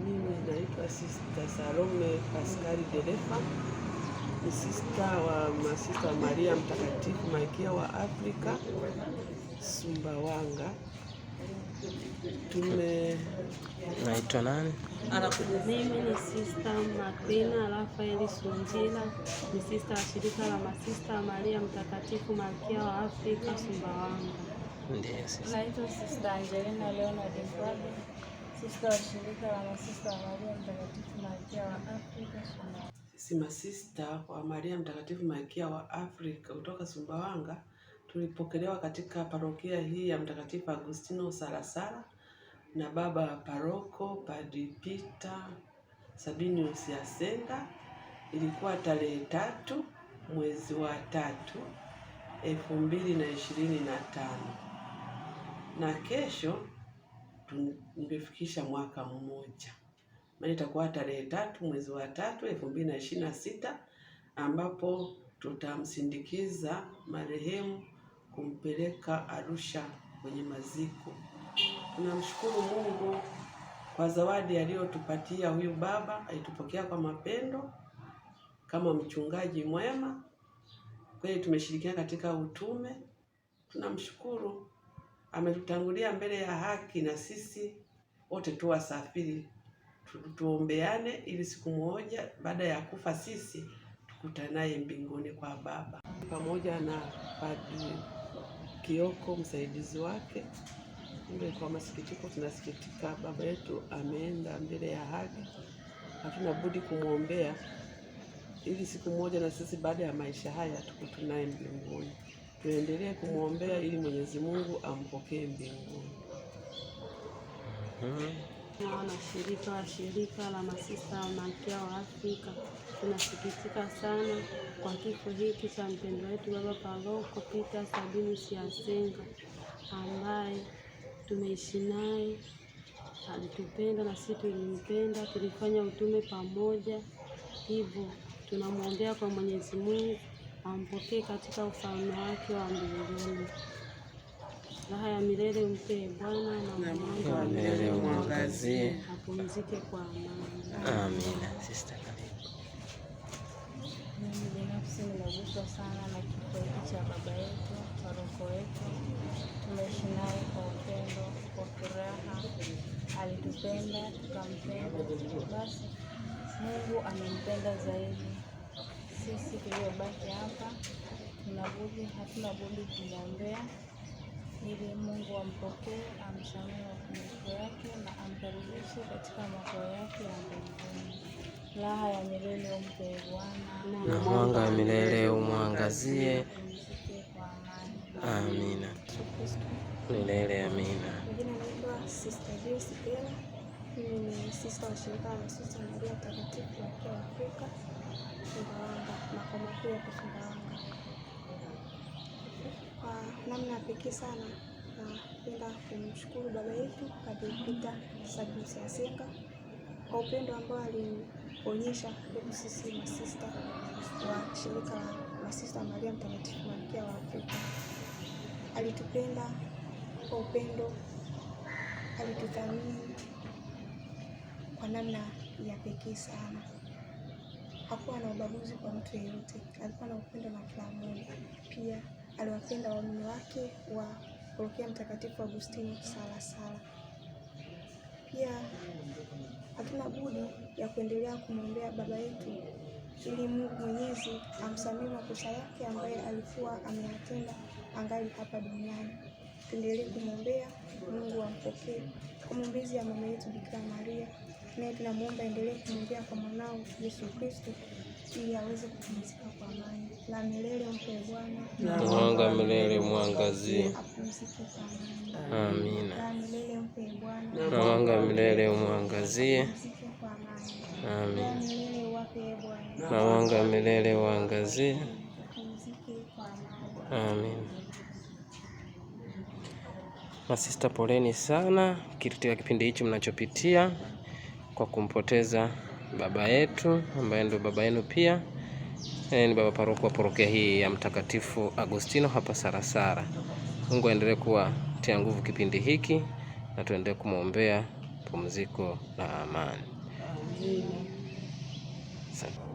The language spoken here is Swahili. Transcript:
Mimi naitwa Sister Salome Paskari Derefa, ni sister wa Masista Maria Mtakatifu Malkia wa Afrika Sumbawanga. Naitwa nani? Mimi ni Sister Makrina Rafaeli Sunjila, ni sister wa shirika la Masista Maria Mtakatifu Malkia wa Afrika Sumbawanga. Ndiyo sister. Naitwa Sister Angelina Leonard Mkwabi, sister wa shirika la Masista Maria Mtakatifu Malkia wa Afrika Sumbawanga. Sisi masista wa Maria Mtakatifu Malkia wa Afrika kutoka Sumbawanga tulipokelewa katika parokia hii ya Mtakatifu Agustino Salasala na baba paroko Padre Peter Sabinius Yasenga. Ilikuwa tarehe 3 mwezi wa 3 2025, na kesho tungefikisha mwaka mmoja. Maana itakuwa tarehe 3 mwezi wa 3 2026, ambapo tutamsindikiza marehemu kumpeleka Arusha kwenye maziko. Tunamshukuru Mungu kwa zawadi aliyotupatia huyu baba. Alitupokea kwa mapendo kama mchungaji mwema. Kweli tumeshirikiana katika utume. Tunamshukuru, ametutangulia mbele ya haki, na sisi wote tu wasafiri tuombeane ili siku moja baada ya kufa sisi tukutanaye mbinguni kwa Baba, pamoja na Padre Kioko msaidizi wake. Kwa masikitiko tunasikitika, baba yetu ameenda mbele ya haki. Hatuna budi kumwombea ili siku moja na sisi baada ya maisha haya tukutanaye mbinguni. Tuendelee kumwombea ili Mwenyezi Mungu ampokee mbinguni. Wanashirika wa shirika la Masista wa Malkia wa Afrika, tunasikitika sana kwa kifo hiki cha mpendwa wetu baba paroko Peter Sabinius Yasenga, ambaye tumeishi naye, alitupenda na sisi tulimpenda, tulifanya utume pamoja. Hivyo tunamwombea kwa Mwenyezi Mungu ampokee katika ufalme wake wa mbinguni. Raha ya milele umpe Bwana, na mwanga wa milele umwangazie, apumzike kwa amani. Amina. Sister, Mimi binafsi nimeguswa sana na kifo hiki cha baba yetu, paroko wetu. Tumeishi naye kwa upendo, kwa furaha, alitupenda, tukampenda. Basi Mungu amempenda zaidi. Sisi tuliobaki hapa hatuna budi kumwombea ili Mungu ampokee, amsamehe mapungufu yake na amkaribishe katika makao yake ya mbinguni. Raha ya milele umpe Bwana, na mwanga wa milele umwangazie. Amina. Milele amina. Jina naitwa Sister Joyce Pela. Mimi ni sister wa shirika la Masista Maria Mtakatifu Malkia wa Afrika Sumbawanga, makao makuu ya Sumbawanga. Kwa namna ya pekee sana napenda kumshukuru baba yetu Padre Peter Sabinius Yasenga kwa upendo ambao alionyesha kwetu sisi masista wa shirika la Masista Maria Mtakatifu Malkia wa Afrika. Alitupenda kwa upendo, alituthamini kwa namna ya pekee sana. Hakuwa na ubaguzi kwa mtu yeyote, alikuwa na upendo na kila mmoja. Pia aliwapenda waumini wake wa parokia Mtakatifu Agustino Salasala. Pia hatuna budi ya kuendelea kumwombea baba yetu ili Mungu Mwenyezi amsamehe makosa yake ambaye alikuwa ameyatenda angali hapa duniani. Tuendelee kumwombea, Mungu ampokee. Kwa maombezi ya mama yetu Bikira Maria, naye tunamwomba endelee kumwombea kwa mwanao Yesu Kristo ili aweze kupumzika kwa amani. La milele umpe Bwana, na mwanga wa milele umwangazie. Apumzike kwa amani. Amina. La milele umpe Bwana, na mwanga wa milele umwangazie. Apumzike kwa amani. La Amina. milele uwape Bwana, na mwanga wa milele uangazie. Apumzike kwa amani. Amina. Masista, poleni sana katika kipindi hichi mnachopitia kwa kumpoteza baba yetu ambaye ndio baba yenu pia. Ni baba paroko wa parokia hii ya Mtakatifu Agustino hapa Salasala. Mungu aendelee kuwatia nguvu kipindi hiki na tuendelee kumwombea pumziko la amani. Amina. Asante.